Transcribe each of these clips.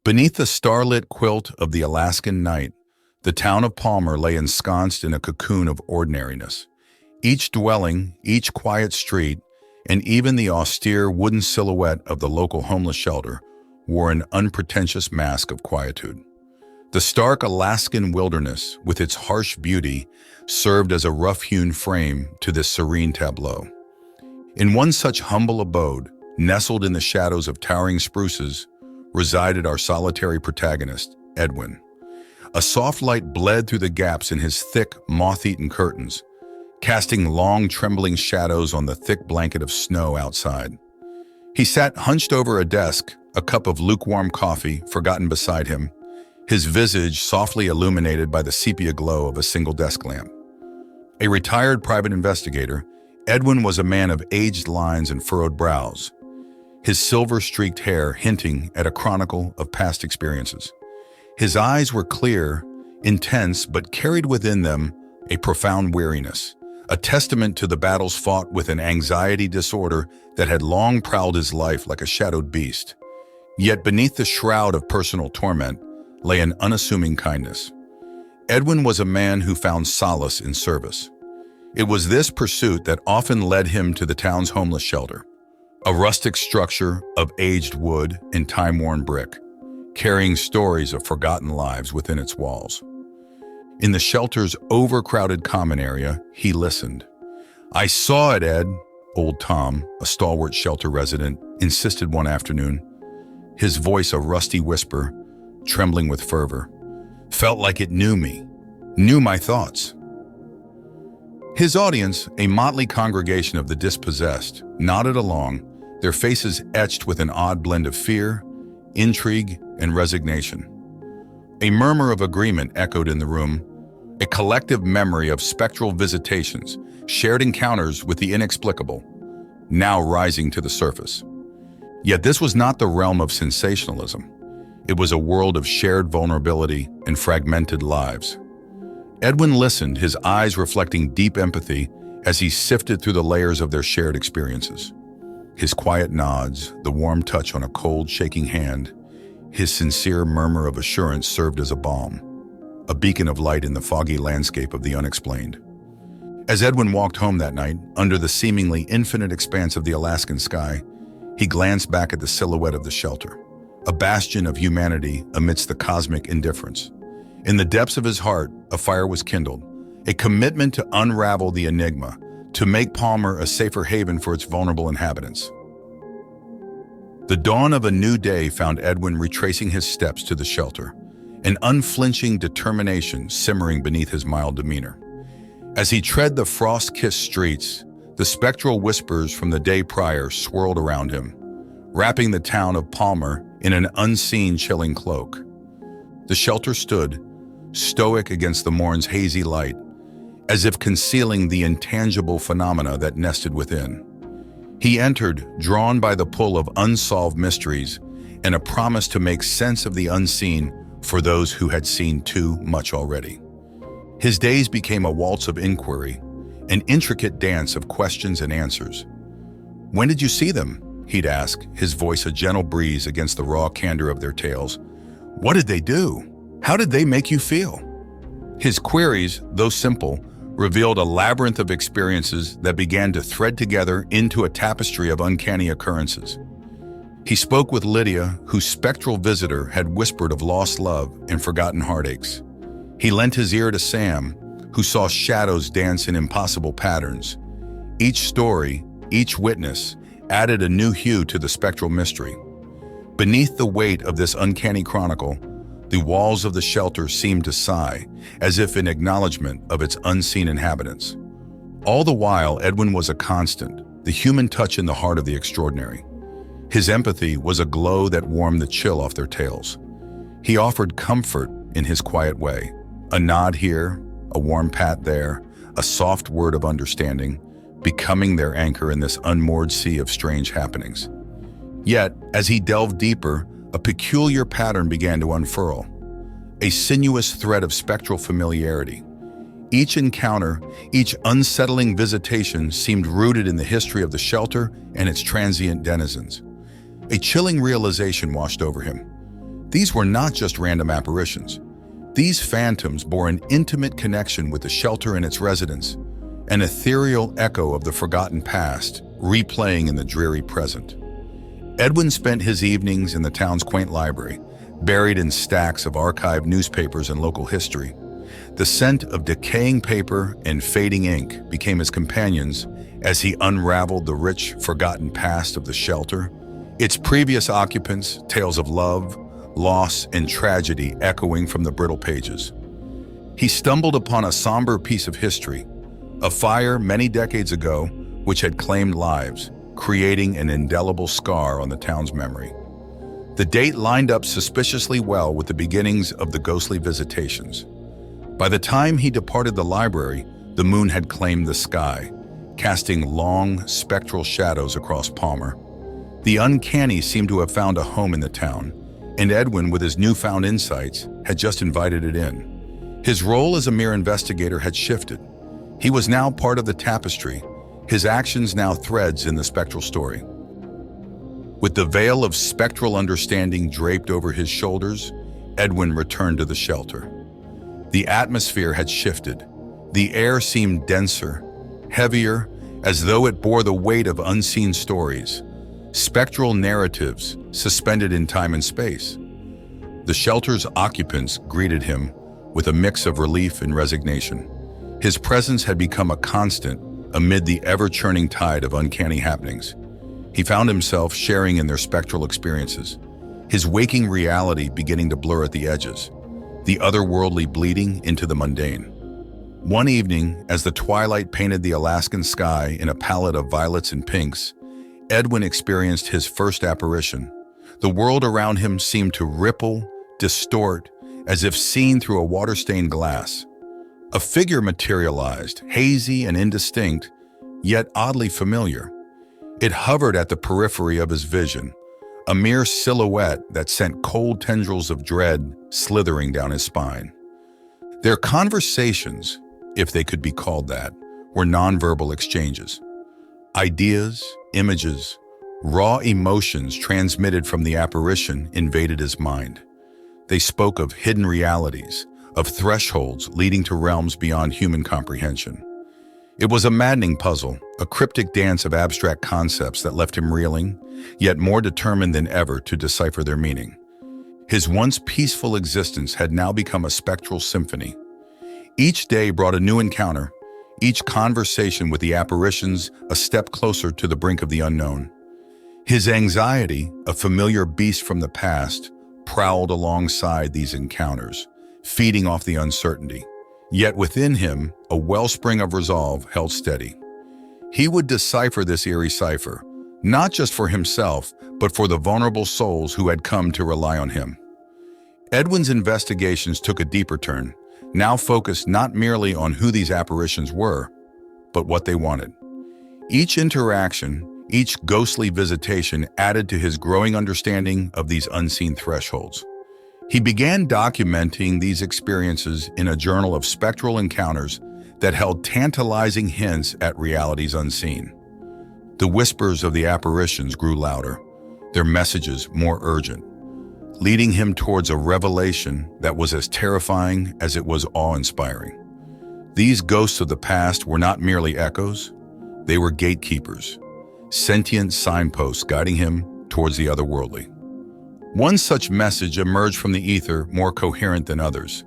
Beneath the starlit quilt of the Alaskan night, the town of Palmer lay ensconced in a cocoon of ordinariness. Each dwelling, each quiet street, and even the austere wooden silhouette of the local homeless shelter wore an unpretentious mask of quietude. The stark Alaskan wilderness, with its harsh beauty, served as a rough-hewn frame to this serene tableau. In one such humble abode, nestled in the shadows of towering spruces, resided our solitary protagonist, Edwin. A soft light bled through the gaps in his thick, moth-eaten curtains, casting long, trembling shadows on the thick blanket of snow outside. He sat hunched over a desk, a cup of lukewarm coffee forgotten beside him, his visage softly illuminated by the sepia glow of a single desk lamp. A retired private investigator, Edwin was a man of aged lines and furrowed brows, his silver-streaked hair hinting at a chronicle of past experiences. His eyes were clear, intense, but carried within them a profound weariness, a testament to the battles fought with an anxiety disorder that had long prowled his life like a shadowed beast. Yet beneath the shroud of personal torment lay an unassuming kindness. Edwin was a man who found solace in service. It was this pursuit that often led him to the town's homeless shelter, a rustic structure of aged wood and time-worn brick, carrying stories of forgotten lives within its walls. In the shelter's overcrowded common area, he listened. "I saw it, Ed," Old Tom, a stalwart shelter resident, insisted one afternoon, his voice a rusty whisper, trembling with fervor. "Felt like it knew me, knew my thoughts." His audience, a motley congregation of the dispossessed, nodded along, their faces etched with an odd blend of fear, intrigue, and resignation. A murmur of agreement echoed in the room, a collective memory of spectral visitations, shared encounters with the inexplicable, now rising to the surface. Yet this was not the realm of sensationalism. It was a world of shared vulnerability and fragmented lives. Edwin listened, his eyes reflecting deep empathy as he sifted through the layers of their shared experiences. His quiet nods, the warm touch on a cold, shaking hand, his sincere murmur of assurance served as a balm, a beacon of light in the foggy landscape of the unexplained. As Edwin walked home that night, under the seemingly infinite expanse of the Alaskan sky, he glanced back at the silhouette of the shelter, a bastion of humanity amidst the cosmic indifference. In the depths of his heart, a fire was kindled, a commitment to unravel the enigma, to make Palmer a safer haven for its vulnerable inhabitants. The dawn of a new day found Edwin retracing his steps to the shelter, an unflinching determination simmering beneath his mild demeanor. As he tread the frost-kissed streets, the spectral whispers from the day prior swirled around him, wrapping the town of Palmer in an unseen chilling cloak. The shelter stood, stoic against the morn's hazy light, as if concealing the intangible phenomena that nested within. He entered, drawn by the pull of unsolved mysteries and a promise to make sense of the unseen for those who had seen too much already. His days became a waltz of inquiry, an intricate dance of questions and answers. "When did you see them?" he'd ask, his voice a gentle breeze against the raw candor of their tales. "What did they do? How did they make you feel?" His queries, though simple, revealed a labyrinth of experiences that began to thread together into a tapestry of uncanny occurrences. He spoke with Lydia, whose spectral visitor had whispered of lost love and forgotten heartaches. He lent his ear to Sam, who saw shadows dance in impossible patterns. Each story, each witness, added a new hue to the spectral mystery. Beneath the weight of this uncanny chronicle, the walls of the shelter seemed to sigh, as if in acknowledgement of its unseen inhabitants. All the while, Edwin was a constant, the human touch in the heart of the extraordinary. His empathy was a glow that warmed the chill off their tales. He offered comfort in his quiet way, a nod here, a warm pat there, a soft word of understanding, becoming their anchor in this unmoored sea of strange happenings. Yet, as he delved deeper, a peculiar pattern began to unfurl, a sinuous thread of spectral familiarity. Each encounter, each unsettling visitation seemed rooted in the history of the shelter and its transient denizens. A chilling realization washed over him. These were not just random apparitions. These phantoms bore an intimate connection with the shelter and its residents, an ethereal echo of the forgotten past, replaying in the dreary present. Edwin spent his evenings in the town's quaint library, buried in stacks of archived newspapers and local history. The scent of decaying paper and fading ink became his companions as he unraveled the rich, forgotten past of the shelter, its previous occupants, tales of love, loss, and tragedy echoing from the brittle pages. He stumbled upon a somber piece of history, a fire many decades ago which had claimed lives, creating an indelible scar on the town's memory. The date lined up suspiciously well with the beginnings of the ghostly visitations. By the time he departed the library, the moon had claimed the sky, casting long, spectral shadows across Palmer. The uncanny seemed to have found a home in the town, and Edwin, with his newfound insights, had just invited it in. His role as a mere investigator had shifted. He was now part of the tapestry, his actions now threads in the spectral story. With the veil of spectral understanding draped over his shoulders, Edwin returned to the shelter. The atmosphere had shifted. The air seemed denser, heavier, as though it bore the weight of unseen stories, spectral narratives suspended in time and space. The shelter's occupants greeted him with a mix of relief and resignation. His presence had become a constant amid the ever-churning tide of uncanny happenings. He found himself sharing in their spectral experiences, his waking reality beginning to blur at the edges, the otherworldly bleeding into the mundane. One evening, as the twilight painted the Alaskan sky in a palette of violets and pinks, Edwin experienced his first apparition. The world around him seemed to ripple, distort, as if seen through a water-stained glass. A figure materialized, hazy and indistinct, yet oddly familiar. It hovered at the periphery of his vision, a mere silhouette that sent cold tendrils of dread slithering down his spine. Their conversations, if they could be called that, were nonverbal exchanges. Ideas, images, raw emotions transmitted from the apparition invaded his mind. They spoke of hidden realities, of thresholds leading to realms beyond human comprehension. It was a maddening puzzle, a cryptic dance of abstract concepts that left him reeling, yet more determined than ever to decipher their meaning. His once peaceful existence had now become a spectral symphony. Each day brought a new encounter, each conversation with the apparitions a step closer to the brink of the unknown. His anxiety, a familiar beast from the past, prowled alongside these encounters, feeding off the uncertainty. Yet within him, a wellspring of resolve held steady. He would decipher this eerie cipher, not just for himself, but for the vulnerable souls who had come to rely on him. Edwin's investigations took a deeper turn, now focused not merely on who these apparitions were, but what they wanted. Each interaction, each ghostly visitation added to his growing understanding of these unseen thresholds. He began documenting these experiences in a journal of spectral encounters that held tantalizing hints at realities unseen. The whispers of the apparitions grew louder, their messages more urgent, leading him towards a revelation that was as terrifying as it was awe-inspiring. These ghosts of the past were not merely echoes, they were gatekeepers, sentient signposts guiding him towards the otherworldly. One such message emerged from the ether more coherent than others.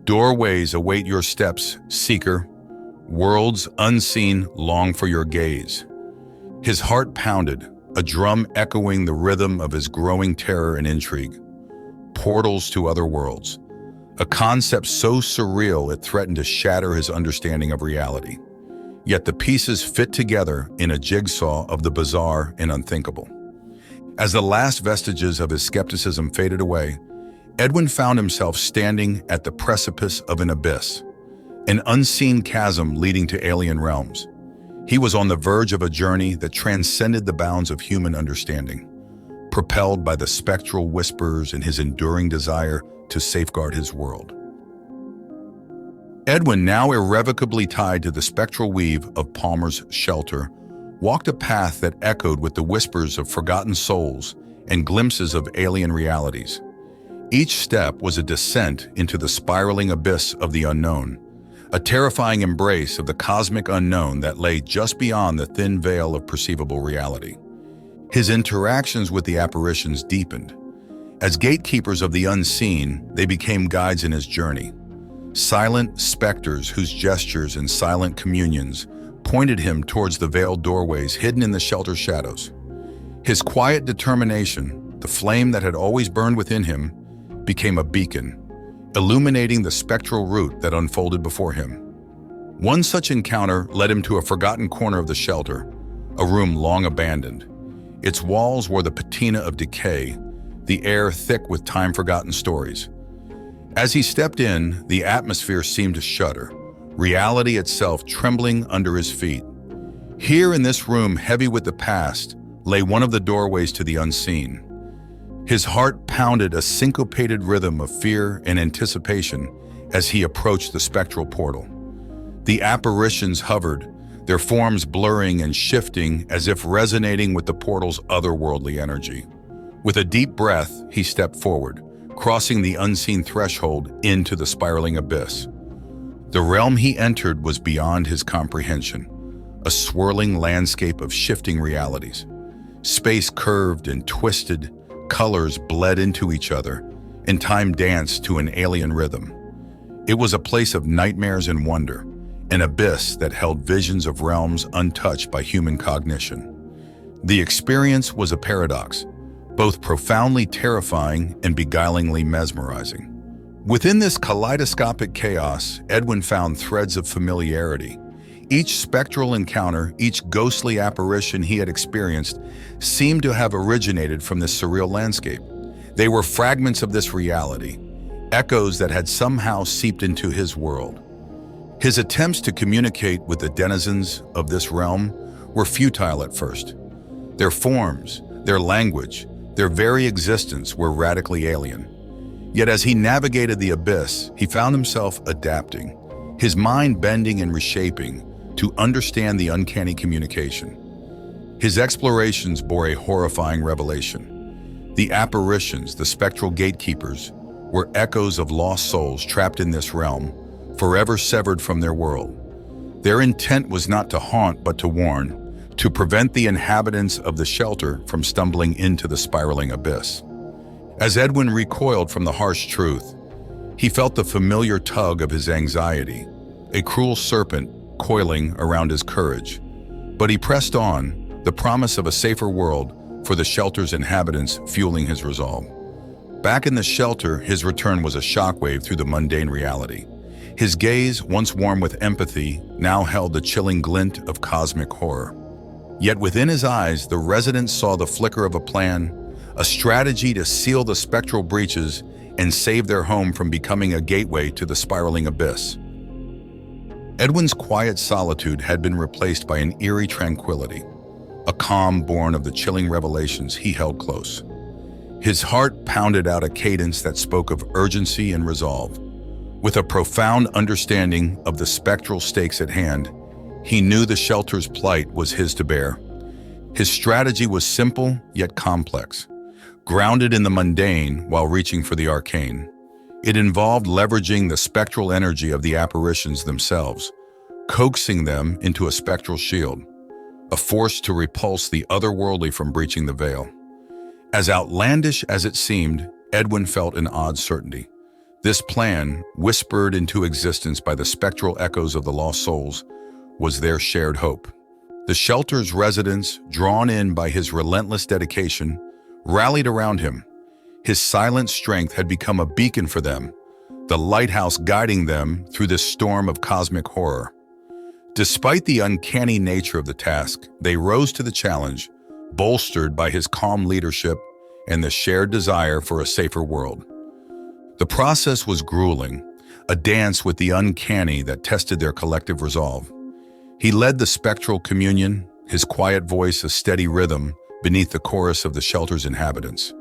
Doorways await your steps, seeker. Worlds unseen long for your gaze. His heart pounded, a drum echoing the rhythm of his growing terror and intrigue. Portals to other worlds. A concept so surreal it threatened to shatter his understanding of reality. Yet the pieces fit together in a jigsaw of the bizarre and unthinkable. As the last vestiges of his skepticism faded away, Edwin found himself standing at the precipice of an abyss, an unseen chasm leading to alien realms. He was on the verge of a journey that transcended the bounds of human understanding, propelled by the spectral whisperers and his enduring desire to safeguard his world. Edwin, now irrevocably tied to the spectral weave of Palmer's shelter, walked a path that echoed with the whispers of forgotten souls and glimpses of alien realities. Each step was a descent into the spiraling abyss of the unknown, a terrifying embrace of the cosmic unknown that lay just beyond the thin veil of perceivable reality. His interactions with the apparitions deepened. As gatekeepers of the unseen, they became guides in his journey. Silent specters whose gestures and silent communions pointed him towards the veiled doorways hidden in the shelter's shadows. His quiet determination, the flame that had always burned within him, became a beacon, illuminating the spectral route that unfolded before him. One such encounter led him to a forgotten corner of the shelter, a room long abandoned. Its walls wore the patina of decay, the air thick with time-forgotten stories. As he stepped in, the atmosphere seemed to shudder, reality itself trembling under his feet. Here in this room, heavy with the past, lay one of the doorways to the unseen. His heart pounded a syncopated rhythm of fear and anticipation as he approached the spectral portal. The apparitions hovered, their forms blurring and shifting as if resonating with the portal's otherworldly energy. With a deep breath, he stepped forward, crossing the unseen threshold into the spiraling abyss. The realm he entered was beyond his comprehension, a swirling landscape of shifting realities. Space curved and twisted, colors bled into each other, and time danced to an alien rhythm. It was a place of nightmares and wonder, an abyss that held visions of realms untouched by human cognition. The experience was a paradox, both profoundly terrifying and beguilingly mesmerizing. Within this kaleidoscopic chaos, Edwin found threads of familiarity. Each spectral encounter, each ghostly apparition he had experienced, seemed to have originated from this surreal landscape. They were fragments of this reality, echoes that had somehow seeped into his world. His attempts to communicate with the denizens of this realm were futile at first. Their forms, their language, their very existence were radically alien. Yet as he navigated the abyss, he found himself adapting, his mind bending and reshaping to understand the uncanny communication. His explorations bore a horrifying revelation. The apparitions, the spectral gatekeepers, were echoes of lost souls trapped in this realm, forever severed from their world. Their intent was not to haunt, but to warn, to prevent the inhabitants of the shelter from stumbling into the spiraling abyss. As Edwin recoiled from the harsh truth, he felt the familiar tug of his anxiety, a cruel serpent coiling around his courage. But he pressed on, the promise of a safer world for the shelter's inhabitants fueling his resolve. Back in the shelter, his return was a shockwave through the mundane reality. His gaze, once warm with empathy, now held the chilling glint of cosmic horror. Yet within his eyes, the resident saw the flicker of a plan, a strategy to seal the spectral breaches and save their home from becoming a gateway to the spiraling abyss. Edwin's quiet solitude had been replaced by an eerie tranquility, a calm born of the chilling revelations he held close. His heart pounded out a cadence that spoke of urgency and resolve. With a profound understanding of the spectral stakes at hand, he knew the shelter's plight was his to bear. His strategy was simple yet complex, grounded in the mundane while reaching for the arcane. It involved leveraging the spectral energy of the apparitions themselves, coaxing them into a spectral shield, a force to repulse the otherworldly from breaching the veil. As outlandish as it seemed, Edwin felt an odd certainty. This plan, whispered into existence by the spectral echoes of the lost souls, was their shared hope. The shelter's residents, drawn in by his relentless dedication, rallied around him. His silent strength had become a beacon for them, the lighthouse guiding them through this storm of cosmic horror. Despite the uncanny nature of the task, they rose to the challenge, bolstered by his calm leadership and the shared desire for a safer world. The process was grueling, a dance with the uncanny that tested their collective resolve. He led the spectral communion, his quiet voice a steady rhythm beneath the chorus of the shelter's inhabitants.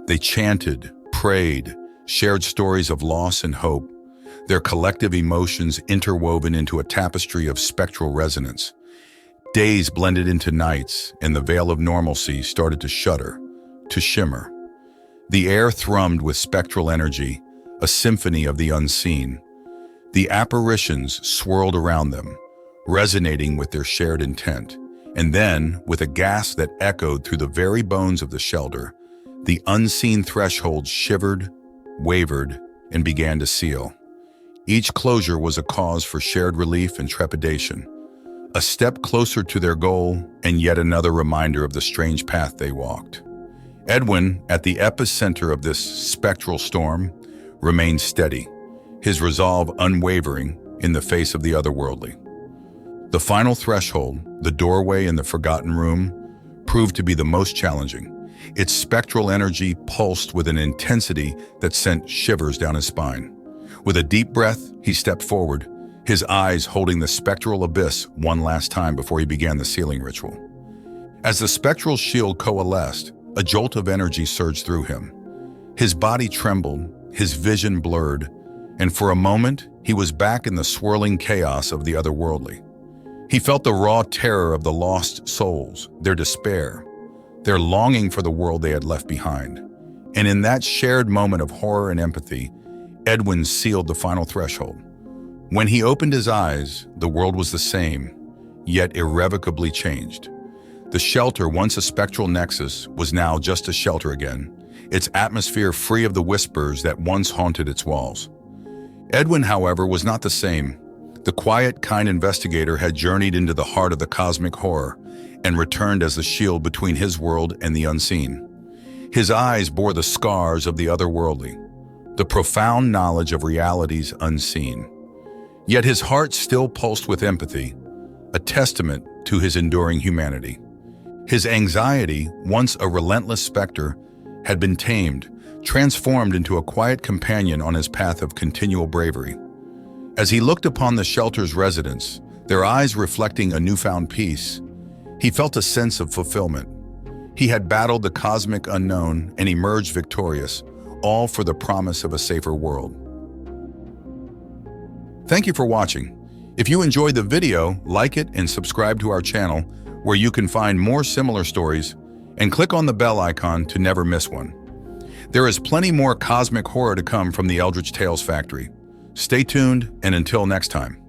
They chanted, prayed, shared stories of loss and hope, their collective emotions interwoven into a tapestry of spectral resonance. Days blended into nights, and the veil of normalcy started to shudder, to shimmer. The air thrummed with spectral energy, a symphony of the unseen. The apparitions swirled around them, resonating with their shared intent. And then, with a gasp that echoed through the very bones of the shelter, the unseen threshold shivered, wavered, and began to seal. Each closure was a cause for shared relief and trepidation, a step closer to their goal and yet another reminder of the strange path they walked. Edwin, at the epicenter of this spectral storm, remained steady, his resolve unwavering in the face of the otherworldly. The final threshold, the doorway in the forgotten room, proved to be the most challenging. Its spectral energy pulsed with an intensity that sent shivers down his spine. With a deep breath, he stepped forward, his eyes holding the spectral abyss one last time before he began the sealing ritual. As the spectral shield coalesced, a jolt of energy surged through him. His body trembled, his vision blurred, and for a moment, he was back in the swirling chaos of the otherworldly. He felt the raw terror of the lost souls, their despair, their longing for the world they had left behind. And in that shared moment of horror and empathy, Edwin sealed the final threshold. When he opened his eyes, the world was the same, yet irrevocably changed. The shelter, once a spectral nexus, was now just a shelter again, its atmosphere free of the whispers that once haunted its walls. Edwin, however, was not the same. The quiet, kind investigator had journeyed into the heart of the cosmic horror and returned as the shield between his world and the unseen. His eyes bore the scars of the otherworldly, the profound knowledge of realities unseen. Yet his heart still pulsed with empathy, a testament to his enduring humanity. His anxiety, once a relentless specter, had been tamed, transformed into a quiet companion on his path of continual bravery. As he looked upon the shelter's residents, their eyes reflecting a newfound peace, he felt a sense of fulfillment. He had battled the cosmic unknown and emerged victorious, all for the promise of a safer world. Thank you for watching. If you enjoyed the video, like it and subscribe to our channel, where you can find more similar stories, and click on the bell icon to never miss one. There is plenty more cosmic horror to come from the Eldritch Tales Factory. Stay tuned, and until next time.